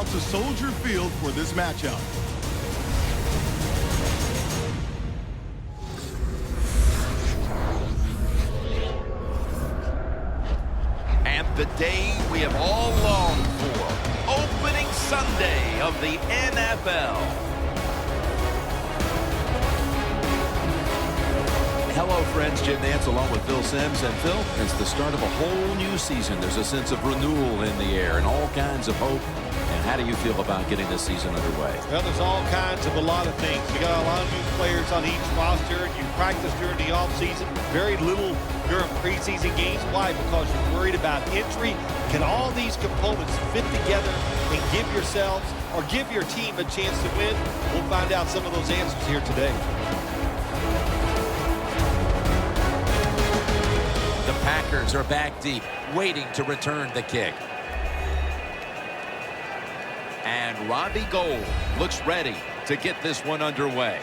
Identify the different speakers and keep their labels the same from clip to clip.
Speaker 1: out to Soldier Field for this matchup.
Speaker 2: And the day we have all longed for, opening Sunday of the NFL.
Speaker 3: Hello, friends. Jim Nantz along with Phil Simms. And Phil, it's the start of a whole new season. There's a sense of renewal in the air and all kinds of hope. And how do you feel about getting this season underway?
Speaker 4: Well, there's all kinds of a lot of things. We got a lot of new players on each roster. You practice during the offseason. Very little during preseason games. Why? Because you're worried about injury. Can all these components fit together and give yourselves or give your team a chance to win? We'll find out some of those answers here today.
Speaker 3: The Packers are back deep, waiting to return the kick. And Robbie Gould looks ready to get this one underway.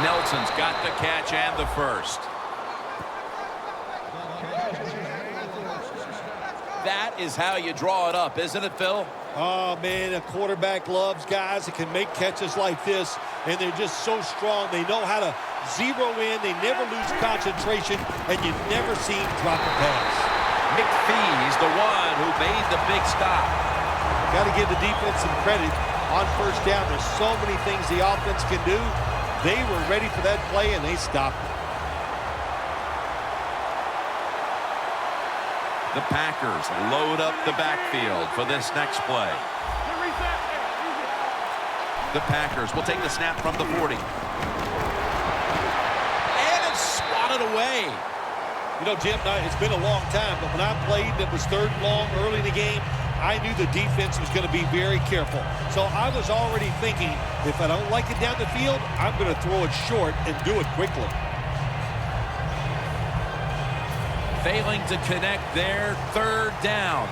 Speaker 3: Nelson's got the catch and the first. That is how you draw it up, isn't it, Phil?
Speaker 4: Oh, man, a quarterback loves guys that can make catches like this, and they're just so strong. They know how to zero in. They never lose concentration, and you never see him drop a pass.
Speaker 3: McPhee's the one who made the big stop.
Speaker 4: Got to give the defense some credit on first down. There's so many things the offense can do. They were ready for that play, and they stopped it.
Speaker 3: The Packers load up the backfield for this next play. The Packers will take the snap from the 40. And it's swatted away.
Speaker 4: You know, Jim, it's been a long time, but when I played and it was third and long early in the game, I knew the defense was going to be very careful. So I was already thinking, if I don't like it down the field, I'm going to throw it short and do it quickly.
Speaker 3: Failing to connect there, third down.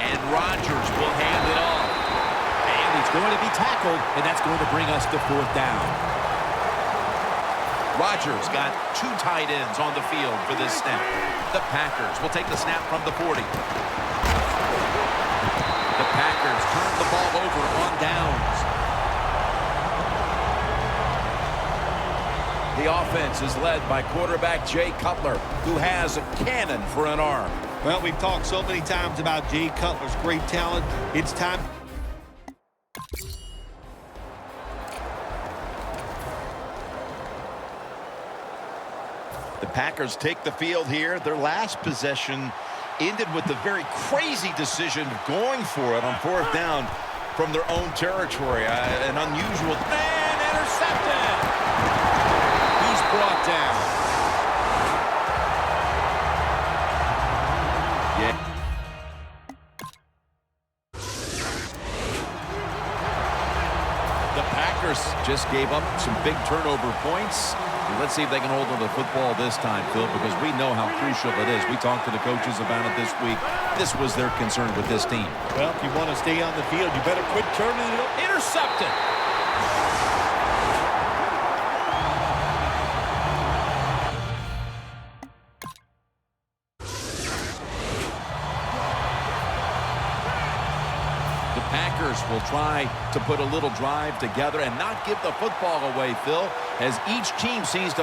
Speaker 3: And Rodgers will hand it off. And he's going to be tackled, and that's going to bring us to fourth down. Rodgers got two tight ends on the field for this snap. The Packers will take the snap from the 40. The Packers turn the ball over on downs. The offense is led by quarterback Jay Cutler, who has a cannon for an arm.
Speaker 4: Well, we've talked so many times about Jay Cutler's great talent. It's time.
Speaker 2: The Packers take the field here. Their last possession ended with the very crazy decision of going for it on fourth down from their own territory. An unusual and intercepted. He's brought down. Yeah. The Packers just gave up some big turnover points. Let's see if they can hold on to the football this time, Phil, because we know how crucial it is. We talked to the coaches about it this week. This was their concern with this team.
Speaker 4: Well, if you want to stay on the field, you better quit turning it up.
Speaker 3: Intercepted. The Packers will try to put a little drive together and not give the football away, Phil, as each team seems to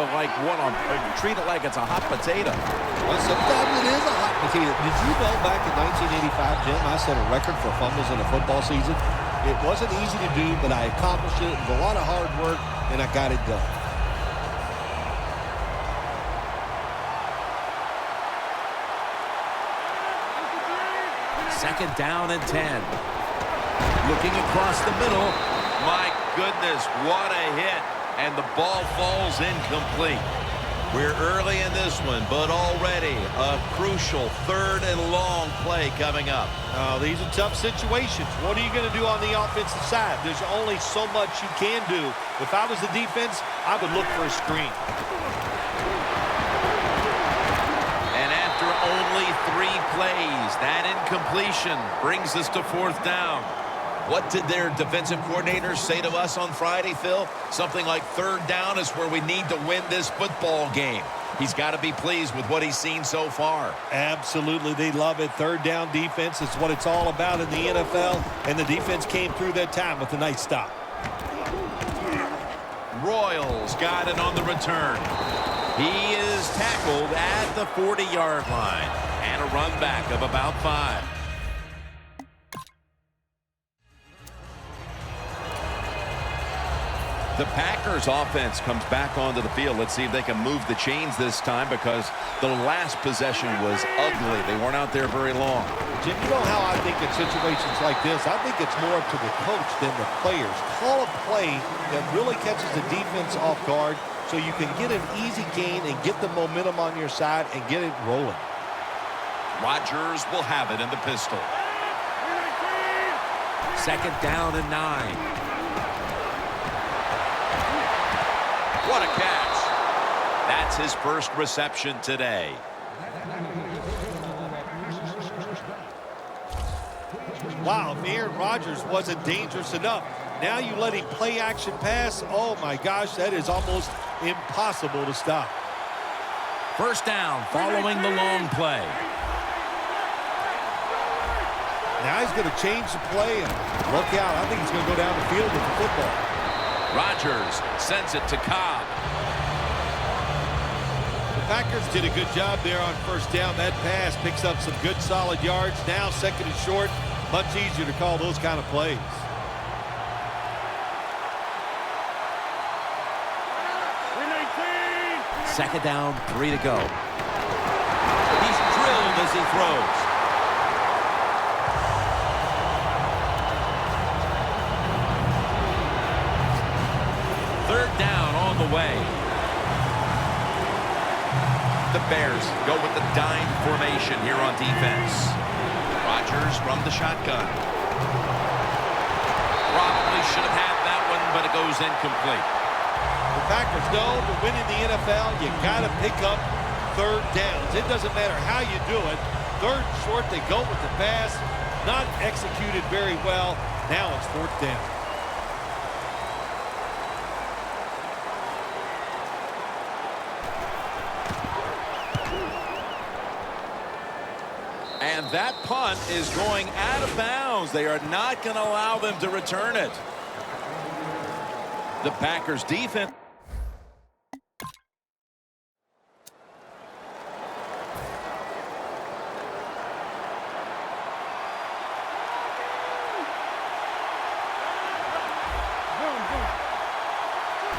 Speaker 3: treat it like it's a hot potato.
Speaker 4: Well, sometimes it is a hot potato. Did you know back in 1985, Jim, I set a record for fumbles in a football season? It wasn't easy to do, but I accomplished it. It was a lot of hard work, and I got it done.
Speaker 3: Second down and 10. Looking across the middle. My goodness, what a hit. And the ball falls incomplete. We're early in this one, but already a crucial 3rd and long play coming up.
Speaker 4: Oh, these are tough situations. What are you going to do on the offensive side? There's only so much you can do. If I was the defense, I would look for a screen.
Speaker 3: And after only 3 plays, that incompletion brings us to 4th down.
Speaker 2: What did their defensive coordinators say to us on Friday, Phil? Something like 3rd down is where we need to win this football game. He's got to be pleased with what he's seen so far.
Speaker 4: Absolutely. They love it. 3rd down defense is what it's all about in the NFL, and the defense came through that time with a nice stop.
Speaker 3: Royals got it on the return. He is tackled at the 40-yard line, and a run back of about 5.
Speaker 2: The Packers offense comes back onto the field. Let's see if they can move the chains this time, because the last possession was ugly. They weren't out there very long.
Speaker 4: Jim, you know how I think in situations like this, I think it's more up to the coach than the players. Call a play that really catches the defense off guard so you can get an easy gain and get the momentum on your side and get it rolling.
Speaker 3: Rodgers will have it in the pistol. 2nd down and 9. What a catch. That's his first reception today.
Speaker 4: Wow, if Aaron Rodgers wasn't dangerous enough, now you let him play action pass. Oh my gosh, that is almost impossible to stop.
Speaker 3: 1st down following the long play.
Speaker 4: Now he's going to change the play and look out. I think he's going to go down the field with the football.
Speaker 3: Rodgers sends it to Cobb.
Speaker 4: The Packers did a good job there on 1st down. That pass picks up some good solid yards. Now 2nd and short, much easier to call those kind of plays.
Speaker 3: Second down, 3 to go. He's drilled as he throws. Down on the way. The Bears go with the dime formation here on defense. Rodgers from the shotgun. Probably should have had that one, but it goes incomplete.
Speaker 4: The Packers know to win in the NFL, you got to pick up 3rd downs. It doesn't matter how you do it. 3rd and short, they go with the pass. Not executed very well. Now it's 4th down.
Speaker 3: And that punt is going out of bounds. They are not going to allow them to return it. The Packers defense.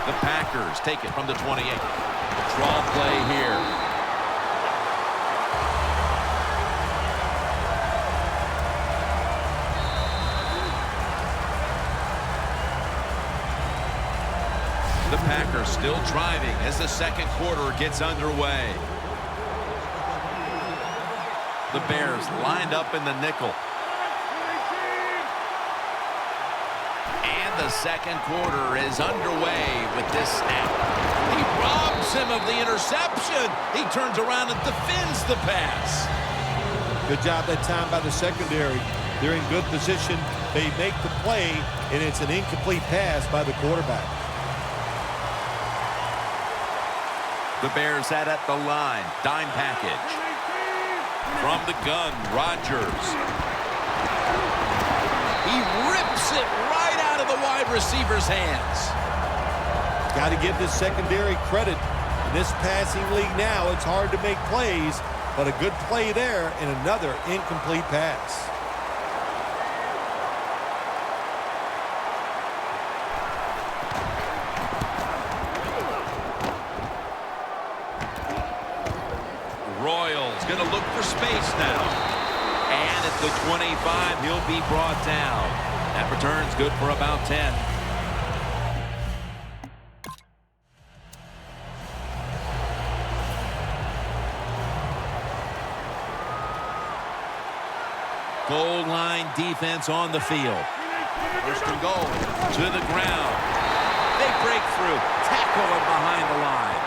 Speaker 3: The Packers take it from the 28. Draw play here. The Packers still driving as the 2nd quarter gets underway. The Bears lined up in the nickel. And the 2nd quarter is underway with this snap. He robs him of the interception. He turns around and defends the pass.
Speaker 4: Good job that time by the secondary. They're in good position. They make the play, and it's an incomplete pass by the quarterback.
Speaker 3: The Bears had at the line. Dime package. From the gun, Rodgers. He rips it right out of the wide receiver's hands.
Speaker 4: Got to give this secondary credit. In this passing league now, it's hard to make plays, but a good play there and another incomplete pass.
Speaker 3: Royals going to look for space now. And at the 25, he'll be brought down. That return's good for about 10. Goal line defense on the field. First and goal to the ground. They break through. Tackle him behind the line.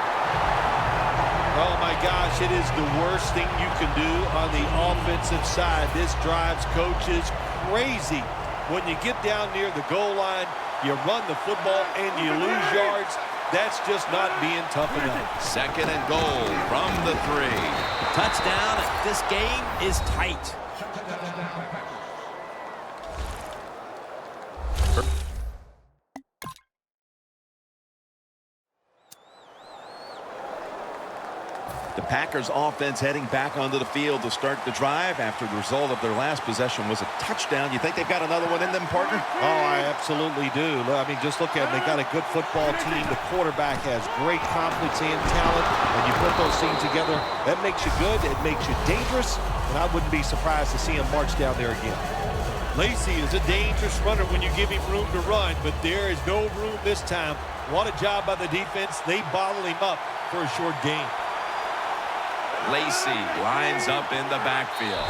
Speaker 4: Oh, my gosh, it is the worst thing you can do on the offensive side. This drives coaches crazy. When you get down near the goal line, you run the football and you lose yards. That's just not being tough enough.
Speaker 3: Second and goal from the 3. Touchdown. This game is tight.
Speaker 2: The Packers offense heading back onto the field to start the drive after the result of their last possession was a touchdown. You think they've got another one in them, partner?
Speaker 4: Oh, I absolutely do. I mean, just look at them. They got a good football team. The quarterback has great confidence and talent. When you put those things together, that makes you good. It makes you dangerous. And I wouldn't be surprised to see him march down there again. Lacy is a dangerous runner when you give him room to run, but there is no room this time. What a job by the defense. They bottle him up for a short gain.
Speaker 3: Lacy lines up in the backfield.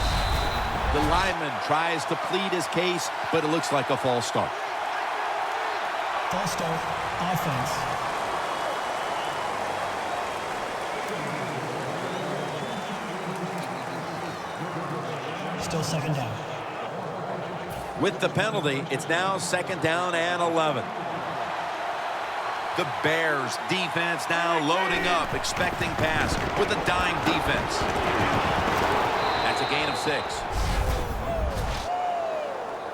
Speaker 3: The lineman tries to plead his case, but it looks like a false start.
Speaker 5: False start, offense. Still second down.
Speaker 3: With the penalty, it's now second down and 11. The Bears defense now loading up, expecting pass with a dime defense. That's a gain of 6.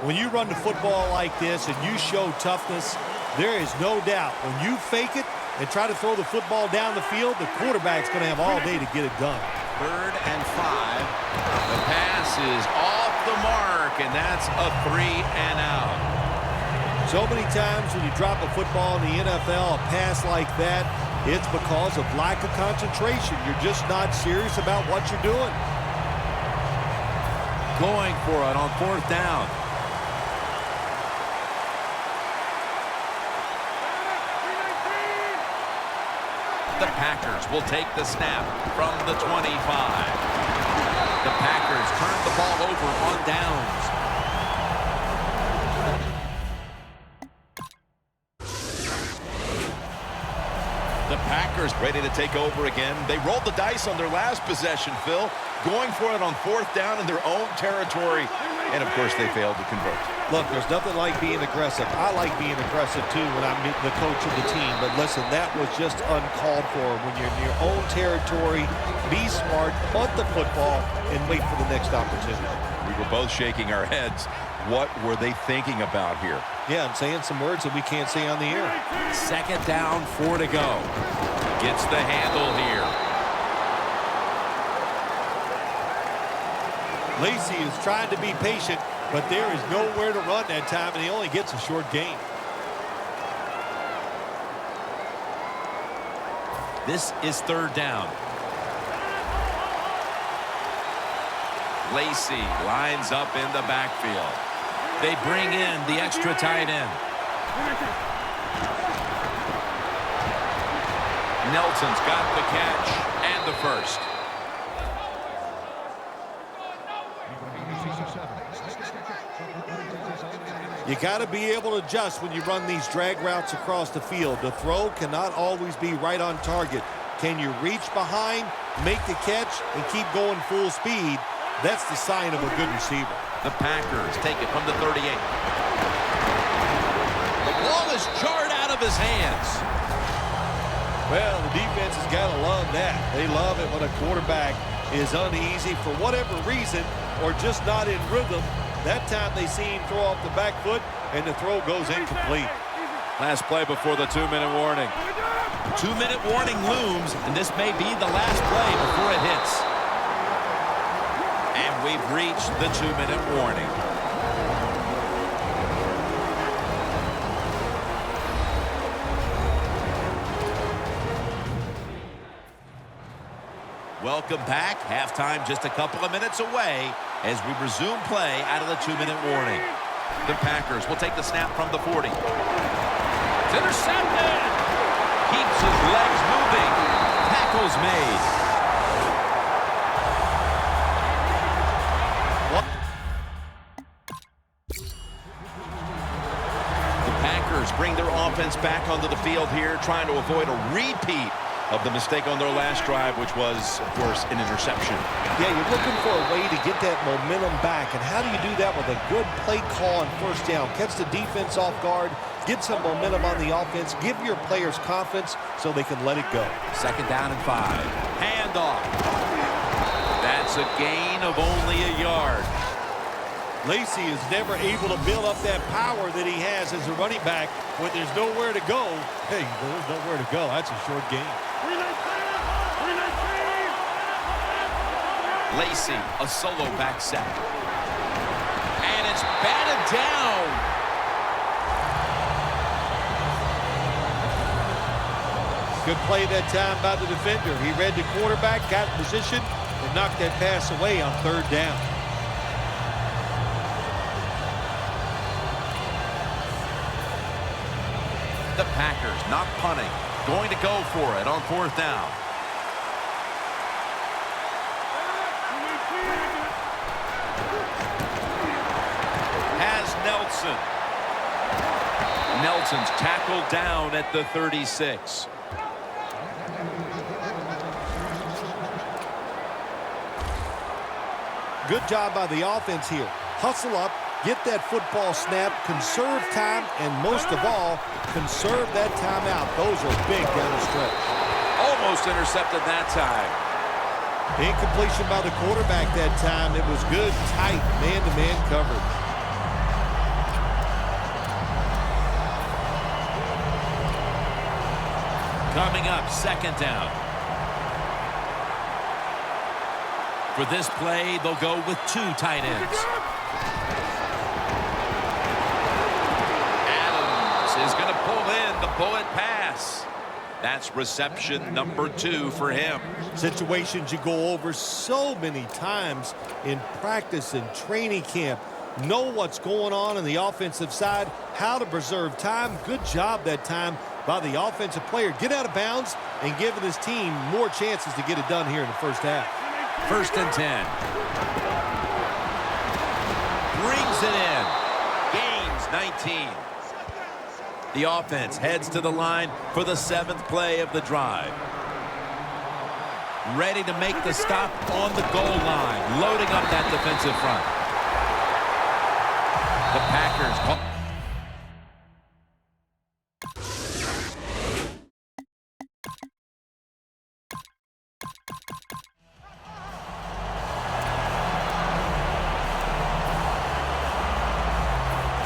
Speaker 4: When you run the football like this and you show toughness, there is no doubt when you fake it and try to throw the football down the field, the quarterback's going to have all day to get it done.
Speaker 3: Third and 5. The pass is off the mark, and that's a 3 and out.
Speaker 4: So many times when you drop a football in the NFL, a pass like that, it's because of lack of concentration. You're just not serious about what you're doing.
Speaker 3: Going for it on 4th down. The Packers will take the snap from the 25. The Packers turn the ball over on downs.
Speaker 2: The Packers ready to take over again. They rolled the dice on their last possession, Phil, going for it on 4th down in their own territory. And, of course, they failed to convert.
Speaker 4: Look, there's nothing like being aggressive. I like being aggressive, too, when I'm the coach of the team. But, listen, that was just uncalled for. When you're in your own territory, be smart, punt the football, and wait for the next opportunity.
Speaker 2: We were both shaking our heads. What were they thinking about here?
Speaker 4: Yeah, I'm saying some words that we can't say on the air.
Speaker 3: Second down, 4 to go. Gets the handle here.
Speaker 4: Lacy is trying to be patient, but there is nowhere to run that time, and he only gets a short gain.
Speaker 3: This is 3rd down. Lacy lines up in the backfield. They bring in the extra tight end. Nelson's got the catch and the first.
Speaker 4: You got to be able to adjust when you run these drag routes across the field. The throw cannot always be right on target. Can you reach behind, make the catch, and keep going full speed? That's the sign of a good receiver.
Speaker 3: The Packers take it from the 38. The ball is jarred out of his hands.
Speaker 4: Well, the defense has got to love that. They love it when a quarterback is uneasy for whatever reason or just not in rhythm. That time they see him throw off the back foot, and the throw goes incomplete.
Speaker 3: Last play before the 2-minute warning. 2-minute warning looms, and this may be the last play before it hits. And we've reached the 2-minute warning. Welcome back. Halftime just a couple of minutes away as we resume play out of the 2-minute warning. The Packers will take the snap from the 40. It's intercepted. Keeps his legs moving. Tackle's made.
Speaker 2: back onto the field here, trying to avoid a repeat of the mistake on their last drive, which was, of course, an interception.
Speaker 4: Yeah, you're looking for a way to get that momentum back. And how do you do that with a good play call on first down? Catch the defense off guard, get some momentum on the offense, give your players confidence so they can let it go.
Speaker 3: 2nd down and 5. Handoff. That's a gain of only a yard.
Speaker 4: Lacy is never able to build up that power that he has as a running back when there's nowhere to go. Hey, there's nowhere to go. That's a short gain.
Speaker 3: Lacy, a solo back set. And it's batted down.
Speaker 4: Good play that time by the defender. He read the quarterback, got in position, and knocked that pass away on 3rd down.
Speaker 3: The Packers not punting. Going to go for it on 4th down. Has Nelson. Nelson's tackled down at the 36.
Speaker 4: Good job by the offense here. Hustle up, get that football snap, conserve time, and most of all, conserve that timeout. Those are big down the stretch.
Speaker 3: Almost intercepted that time.
Speaker 4: Incompletion by the quarterback that time. It was good, tight, man-to-man coverage.
Speaker 3: Coming up, 2nd down. For this play, they'll go with 2 tight ends. Adams is going to pull in the bullet pass. That's reception number 2 for him.
Speaker 4: Situations you go over so many times in practice and training camp. Know what's going on the offensive side, how to preserve time. Good job that time by the offensive player. Get out of bounds and giving his team more chances to get it done here in the first half.
Speaker 3: 1st and 10. Brings it in. Gains 19. The offense heads to the line for the 7th play of the drive. Ready to make the stop on the goal line. Loading up that defensive front. The Packers.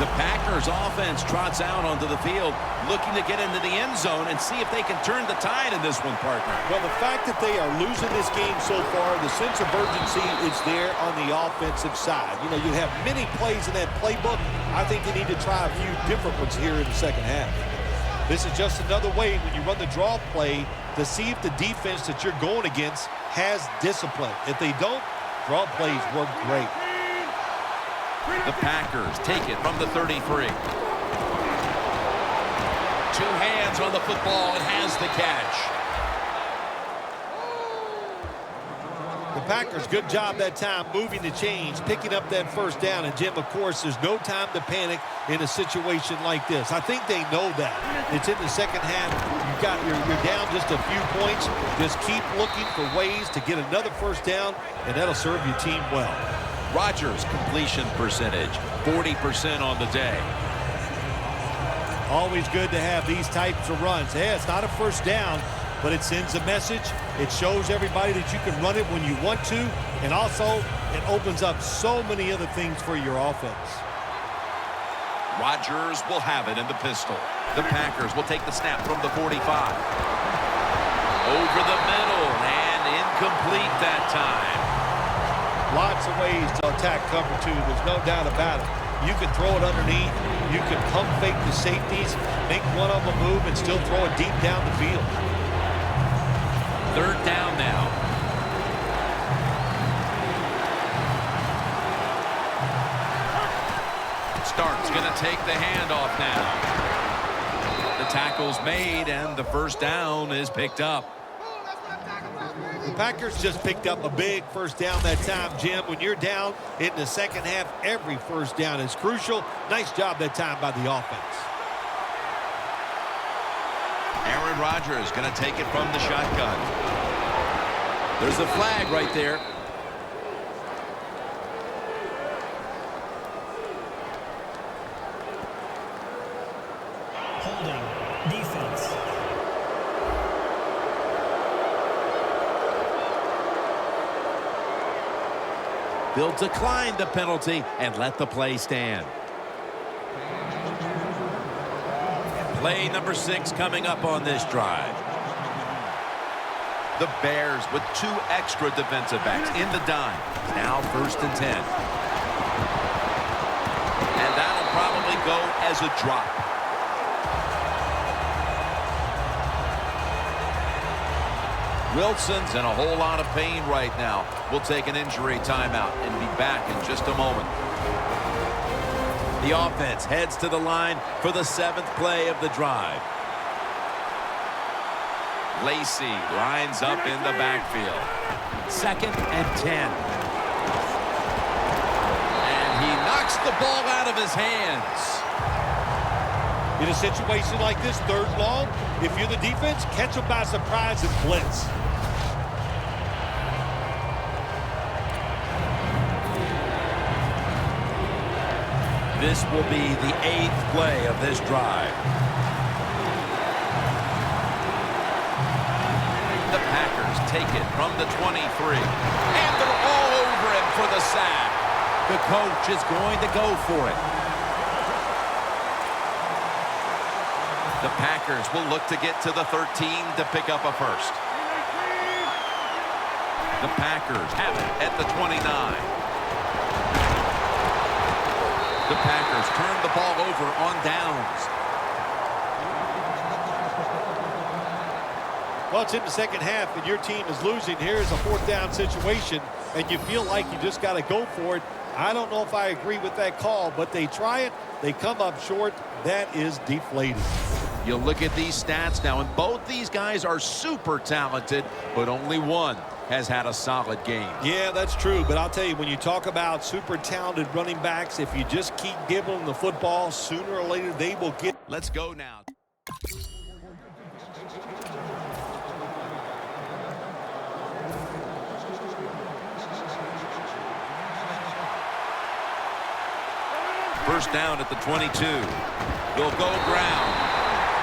Speaker 3: The Packers offense trots out onto the field, looking to get into the end zone and see if they can turn the tide in this one, partner.
Speaker 4: Well, the fact that they are losing this game so far, the sense of urgency is there on the offensive side. You know, you have many plays in that playbook. I think they need to try a few different ones here in the second half. This is just another way when you run the draw play to see if the defense that you're going against has discipline. If they don't, draw plays work great.
Speaker 3: The Packers take it from the 33. 2 hands on the football and has the catch.
Speaker 4: The Packers, good job that time moving the chains, picking up that first down. And, Jim, of course, there's no time to panic in a situation like this. I think they know that. It's in the second half. You're down just a few points. Just keep looking for ways to get another first down, and that'll serve your team well.
Speaker 3: Rodgers' completion percentage, 40% on the day.
Speaker 4: Always good to have these types of runs. Yeah, it's not a first down, but it sends a message. It shows everybody that you can run it when you want to, and also it opens up so many other things for your offense.
Speaker 3: Rodgers will have it in the pistol. The Packers will take the snap from the 45. Over the middle and incomplete that time.
Speaker 4: Lots of ways to attack cover 2. There's no doubt about it. You can throw it underneath. You can pump fake the safeties, make one of them move, and still throw it deep down the field.
Speaker 3: 3rd down now. Stark's going to take the handoff now. The tackle's made, and the first down is picked up.
Speaker 4: The Packers just picked up a big first down that time, Jim. When you're down in the second half, every first down is crucial. Nice job that time by the offense.
Speaker 2: Aaron Rodgers going to take it from the shotgun.
Speaker 3: There's a flag right there.
Speaker 5: Holding. Defense.
Speaker 3: They'll decline the penalty and let the play stand. Play number 6 coming up on this drive.
Speaker 2: The Bears with 2 extra defensive backs in the dime.
Speaker 3: Now 1st and 10.
Speaker 2: And that'll probably go as a drop. Wilson's in a whole lot of pain right now. We'll take an injury timeout and be back in just a moment.
Speaker 3: The offense heads to the line for the 7th play of the drive.
Speaker 2: Lacy lines up in the backfield.
Speaker 3: 2nd and 10.
Speaker 2: And he knocks the ball out of his hands.
Speaker 4: In a situation like this, 3rd long, if you're the defense, catch them by surprise and blitz.
Speaker 3: This will be the 8th play of this drive.
Speaker 2: The Packers take it from the 23. And they're all over him for the sack.
Speaker 3: The coach is going to go for it.
Speaker 2: The Packers will look to get to the 13 to pick up a first. The Packers have it at the 29. The Packers turn the ball over on downs.
Speaker 4: Well, it's in the 2nd half, and your team is losing. Here's a 4th down situation, and you feel like you just got to go for it. I don't know if I agree with that call, but they try it. They come up short. That is deflating.
Speaker 2: You look at these stats now, and both these guys are super talented, but only one has had a solid game.
Speaker 4: Yeah, that's true, but I'll tell you, when you talk about super talented running backs, if you just keep giving them the football, sooner or later they will get.
Speaker 2: Let's go now. First down at the 22. They'll go ground.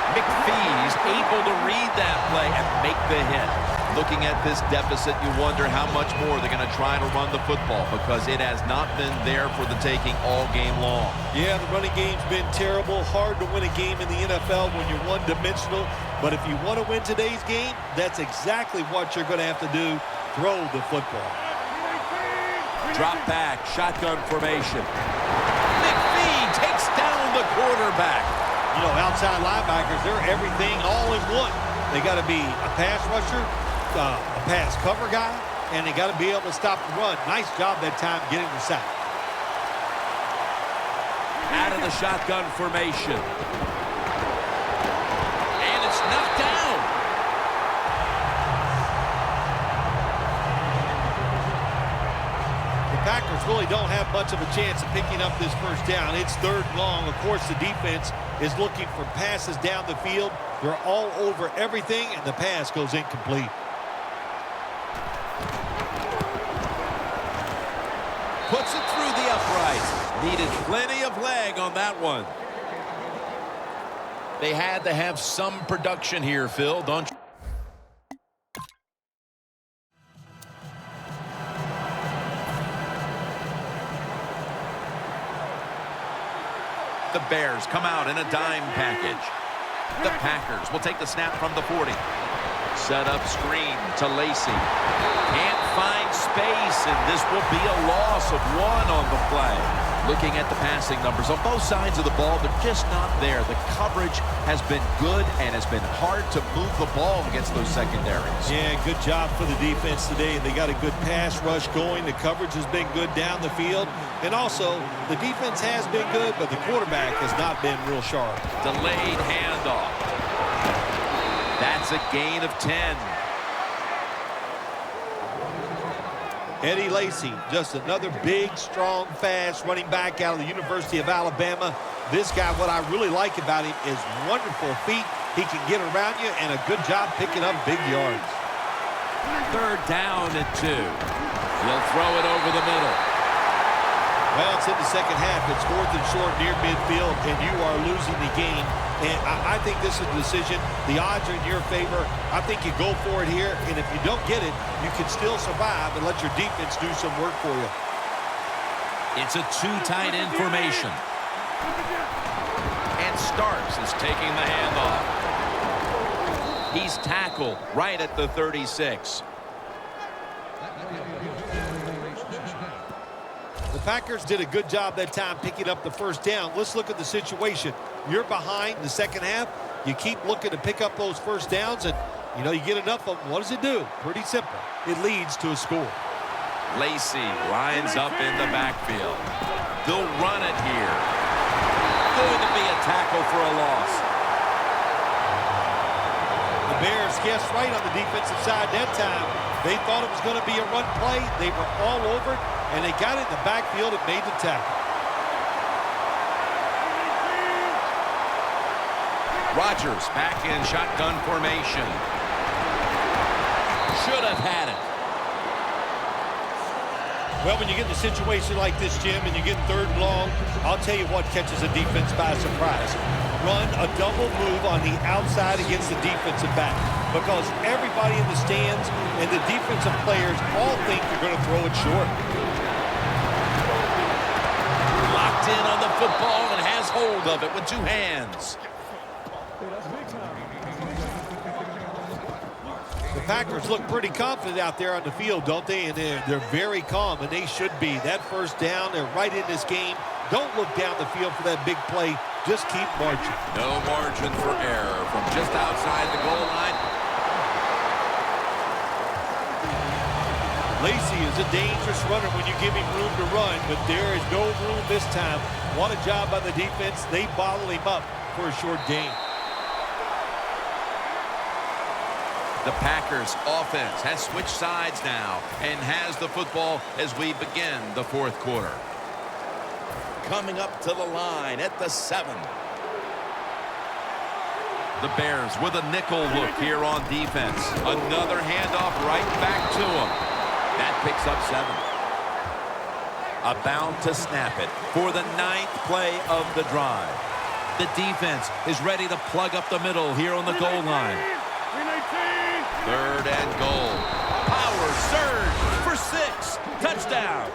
Speaker 2: McPhee's able to read that play and make the hit. Looking at this deficit, you wonder how much more they're going to try to run the football, because it has not been there for the taking all game long.
Speaker 4: Yeah, the running game's been terrible. Hard to win a game in the NFL when you're one-dimensional. But if you want to win today's game, that's exactly what you're going to have to do. Throw the football.
Speaker 3: Drop back, shotgun formation.
Speaker 2: McPhee takes down the quarterback.
Speaker 4: You know, outside linebackers, they're everything all in one. They got to be a pass rusher, a pass cover guy, and they got to be able to stop the run. Nice job that time getting the sack.
Speaker 3: Out of the shotgun formation.
Speaker 2: And it's knocked down.
Speaker 4: The Packers really don't have much of a chance of picking up this first down. It's 3rd and long. Of course, the defense is looking for passes down the field. They're all over everything, and the pass goes incomplete.
Speaker 3: Puts it through the uprights. Needed plenty of leg on that one.
Speaker 2: They had to have some production here, Phil, don't you? The Bears come out in a dime package. The Packers will take the snap from the 40. Set up screen to Lacy. Can't find space, and this will be a loss of 1 on the play. Looking at the passing numbers on both sides of the ball, they're just not there. The coverage has been good, and it's been hard to move the ball against those secondaries.
Speaker 4: Yeah, good job for the defense today. They got a good pass rush going. The coverage has been good down the field. And also, the defense has been good, but the quarterback has not been real sharp.
Speaker 2: Delayed handoff. That's a gain of 10.
Speaker 4: Eddie Lacy, just another big, strong, fast running back out of the University of Alabama. This guy, what I really like about him is wonderful feet. He can get around you, and a good job picking up big yards.
Speaker 3: 3rd down and 2. He'll throw it over the middle.
Speaker 4: Well, it's in the second half. It's 4th and short near midfield, and you are losing the game. And I think this is a decision. The odds are in your favor. I think you go for it here, and if you don't get it, you can still survive and let your defense do some work for you.
Speaker 3: It's a 2 tight end formation. And Starks is taking the handoff. He's tackled right at the 36.
Speaker 4: The Packers did a good job that time picking up the first down. Let's look at the situation. You're behind in the second half. You keep looking to pick up those first downs, and, you get enough of them. What does it do? Pretty simple. It leads to a score.
Speaker 3: Lacey lines up in the backfield. They'll run it here. Going to be a tackle for a loss.
Speaker 4: The Bears guessed right on the defensive side that time. They thought it was going to be a run play. They were all over it, and they got it in the backfield and made the tackle.
Speaker 3: Rodgers back in shotgun formation. Should have had it.
Speaker 4: Well, when you get in a situation like this, Jim, and you get 3rd and long, I'll tell you what catches a defense by surprise. Run a double move on the outside against the defensive back, because everybody in the stands and the defensive players all think you're going to throw it short.
Speaker 3: Locked in on the football and has hold of it with 2 hands.
Speaker 4: The Packers look pretty confident out there on the field, don't they? And they're very calm, and they should be. That first down, they're right in this game. Don't look down the field for that big play. Just keep marching.
Speaker 3: No margin for error from just outside the goal line.
Speaker 4: Lacey is a dangerous runner when you give him room to run, but there is no room this time. What a job by the defense. They bottle him up for a short gain.
Speaker 3: The Packers offense has switched sides now and has the football as we begin the 4th quarter. Coming up to the line at the 7. The Bears with a nickel look here on defense. Another handoff right back to him. That picks up 7. About to snap it for the 9th play of the drive. The defense is ready to plug up the middle here on the goal line. 3rd and goal. Power surge for 6. Touchdown.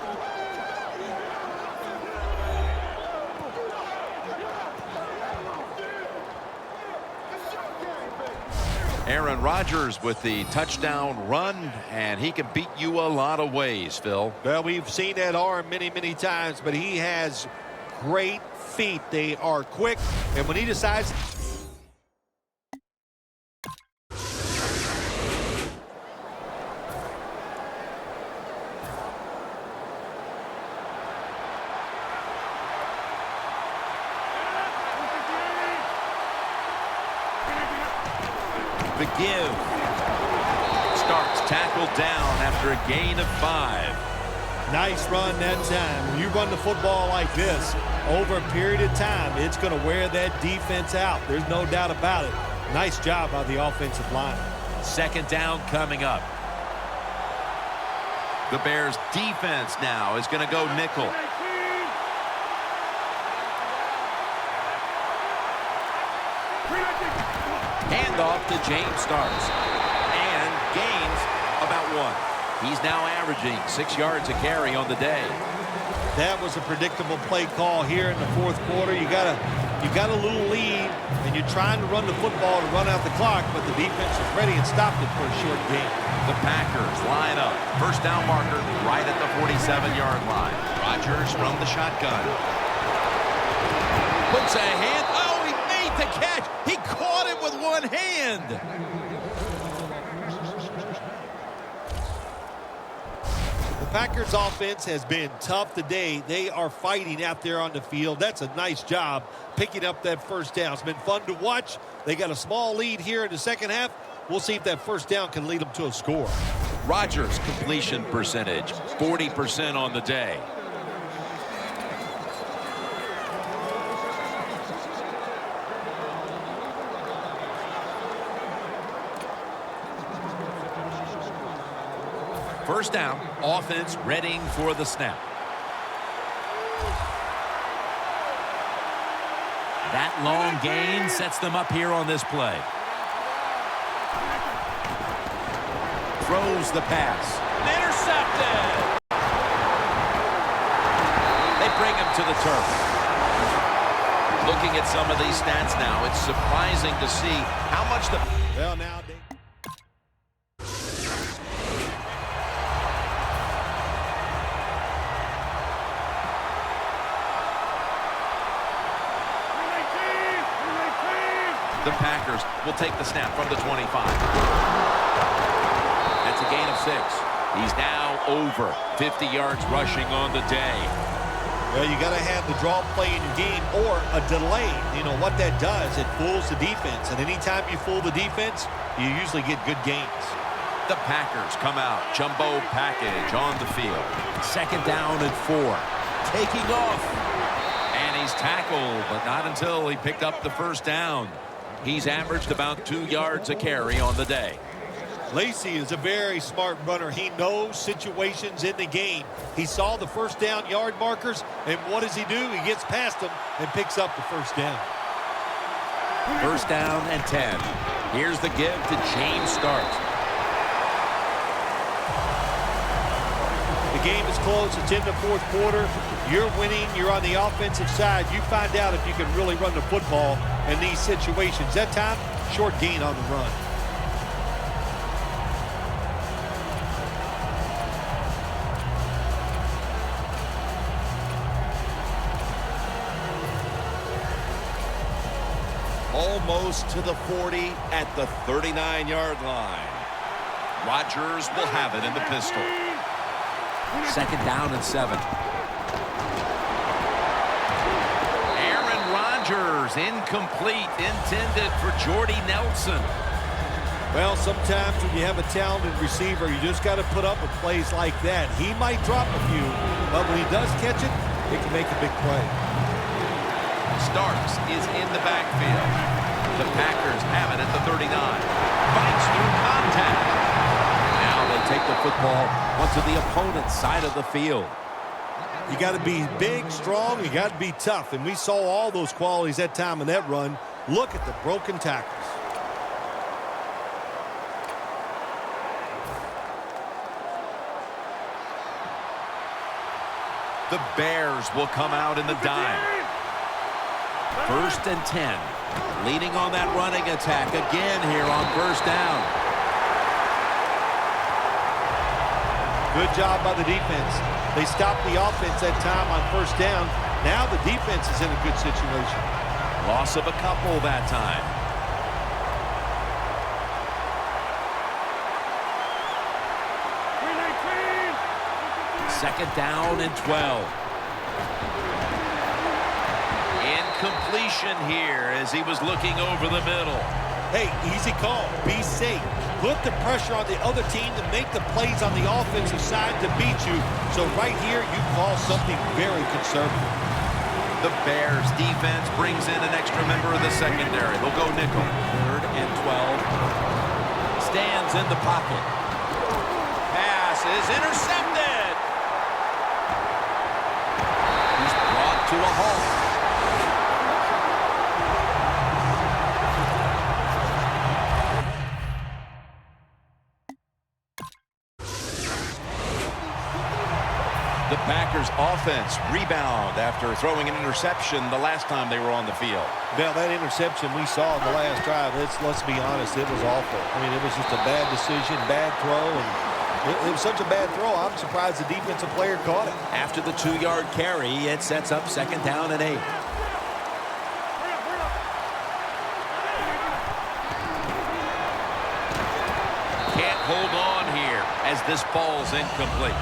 Speaker 3: Aaron Rodgers with the touchdown run, and he can beat you a lot of ways, Phil.
Speaker 4: Well, we've seen that arm many, many times, but he has great feet. They are quick, and when he decides...
Speaker 3: The give. Starks tackled down after a gain of 5.
Speaker 4: Nice run that time. When you run the football like this over a period of time, it's going to wear that defense out. There's no doubt about it. Nice job by the offensive line.
Speaker 3: 2nd down coming up. The Bears defense now is going to go nickel. Handoff to James Starks. And gains about 1. He's now averaging 6 yards a carry on the day.
Speaker 4: That was a predictable play call here in the 4th quarter. You got a little lead, and you're trying to run the football to run out the clock, but the defense was ready and stopped it for a short gain.
Speaker 3: The Packers line up. 1st down marker right at the 47-yard line. Rodgers from the shotgun. Puts a hand. Oh, he made the catch. He caught it with 1 hand.
Speaker 4: The Packers offense has been tough today. They are fighting out there on the field. That's a nice job picking up that first down. It's been fun to watch. They got a small lead here in the second half. We'll see if that first down can lead them to a score.
Speaker 3: Rodgers' completion percentage, 40% on the day. First down, offense readying for the snap. That long gain sets them up here on this play. Throws the pass. Intercepted! They bring him to the turf. Looking at some of these stats now, it's surprising to see how much the...
Speaker 4: Well, now...
Speaker 3: The Packers will take the snap from the 25. That's a gain of 6. He's now over 50 yards rushing on the day.
Speaker 4: Well, you got to have the draw play in your game or a delay. You know what that does, it fools the defense. And anytime you fool the defense, you usually get good gains.
Speaker 3: The Packers come out. Jumbo package on the field. Second down and 4. Taking off. And he's tackled, but not until he picked up the first down. He's averaged about 2 yards a carry on the day.
Speaker 4: Lacy is a very smart runner. He knows situations in the game. He saw the first down yard markers, and what does he do? He gets past them and picks up the first down.
Speaker 3: First down and 10. Here's the give to James Starks.
Speaker 4: The game is close. It's in the fourth quarter. You're winning. You're on the offensive side. You find out if you can really run the football in these situations. That time, short gain on the run.
Speaker 2: Almost to the 40 at the 39-yard line. Rodgers will have it in the pistol.
Speaker 3: Second down and 7. Aaron Rodgers, incomplete, intended for Jordy Nelson.
Speaker 4: Well, sometimes when you have a talented receiver, you just got to put up with plays like that. He might drop a few, but when he does catch it, it can make a big play.
Speaker 3: Starks is in the backfield. The Packers have it at the 39. Fights through contact. Now they take the football onto the opponent's side of the field.
Speaker 4: You got to be big, strong, you got to be tough. And we saw all those qualities that time in that run. Look at the broken tackles.
Speaker 3: The Bears will come out in the dime. First and 10. Leading on that running attack again here on first down.
Speaker 4: Good job by the defense. They stopped the offense that time on first down. Now the defense is in a good situation.
Speaker 3: Loss of a couple that time. Second down and 12. Incompletion here as he was looking over the middle.
Speaker 4: Hey, easy call. Be safe. Put the pressure on the other team to make the plays on the offensive side to beat you. So right here, you call something very conservative.
Speaker 3: The Bears defense brings in an extra member of the secondary. They'll go nickel. Third and 12. Stands in the pocket. Pass is intercepted. He's brought to a halt.
Speaker 2: The Packers offense rebound after throwing an interception the last time they were on the field.
Speaker 4: Now, that interception we saw in the last drive, let's be honest, it was awful. I mean, it was just a bad decision, bad throw, and it was such a bad throw, I'm surprised the defensive player caught it.
Speaker 3: After the 2-yard carry, it sets up second down and 8. Can't hold on here as this ball's incomplete.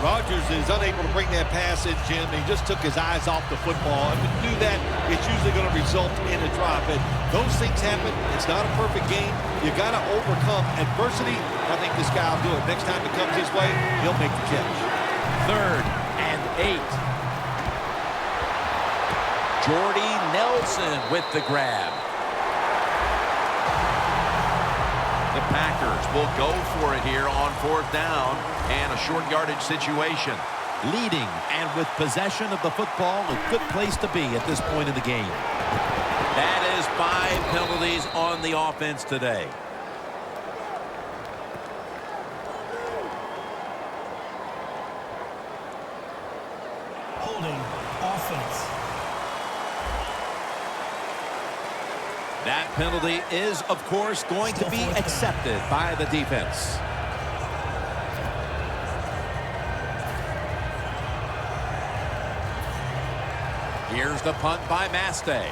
Speaker 4: Rodgers is unable to bring that pass in, Jim. He just took his eyes off the football. And to do that, it's usually going to result in a drop. And those things happen. It's not a perfect game. You got to overcome adversity. I think this guy will do it. Next time it comes his way, he'll make the catch.
Speaker 3: Third and 8. Jordy Nelson with the grab. The Packers Packers will go for it here on 4th down and a short yardage situation. Leading and with possession of the football, a good place to be at this point in the game. That is 5 penalties on the offense today.
Speaker 5: Holding offense.
Speaker 3: That penalty is, of course, going to be accepted by the defense. Here's the punt by Mastay.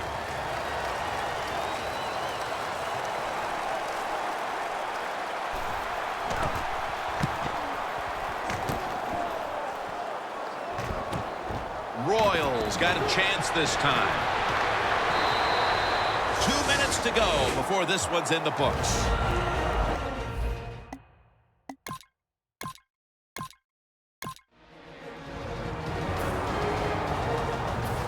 Speaker 3: Royals got a chance this time. 2 minutes to go before this one's in the books.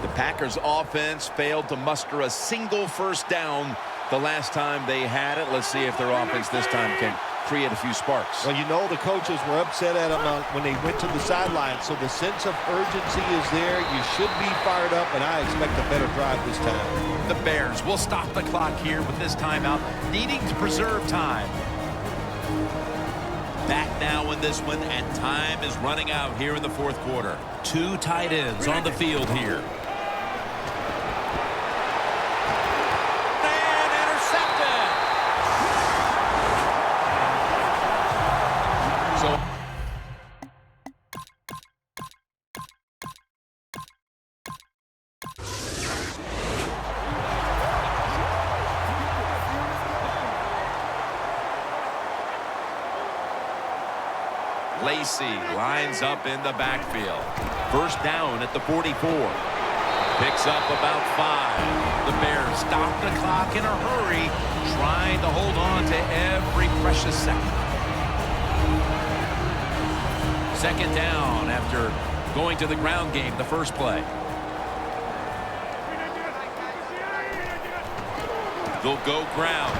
Speaker 3: The Packers offense failed to muster a single first down the last time they had it. Let's see if their offense this time can create a few sparks.
Speaker 4: Well, you know the coaches were upset at them when they went to the sideline, so the sense of urgency is there. You should be fired up, and I expect a better drive this time.
Speaker 3: The Bears will stop the clock here with this timeout, needing to preserve time. Back now in this one, and time is running out here in the 4th quarter. 2 tight ends on the field here. And intercepted! So Lacey lines up in the backfield. First down at the 44. Picks up about 5. The Bears stop the clock in a hurry, trying to hold on to every precious second. Second down after going to the ground game the first play. They'll go ground.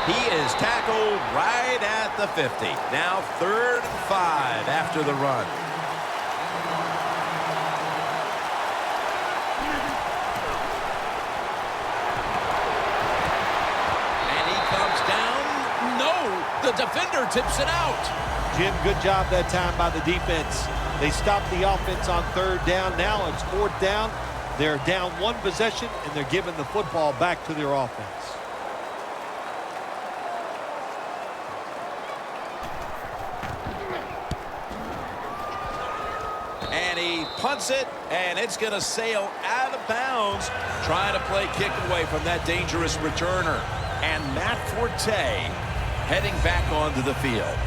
Speaker 3: He is tackled right at the 50. Now 3rd and 5 after the run. And he comes down. No, the defender tips it out.
Speaker 4: Jim, good job that time by the defense. They stopped the offense on 3rd down. Now it's 4th down. They're down 1 possession, and they're giving the football back to their offense.
Speaker 3: And he punts it, and it's going to sail out of bounds, trying to play kick away from that dangerous returner. And Matt Forte heading back onto the field.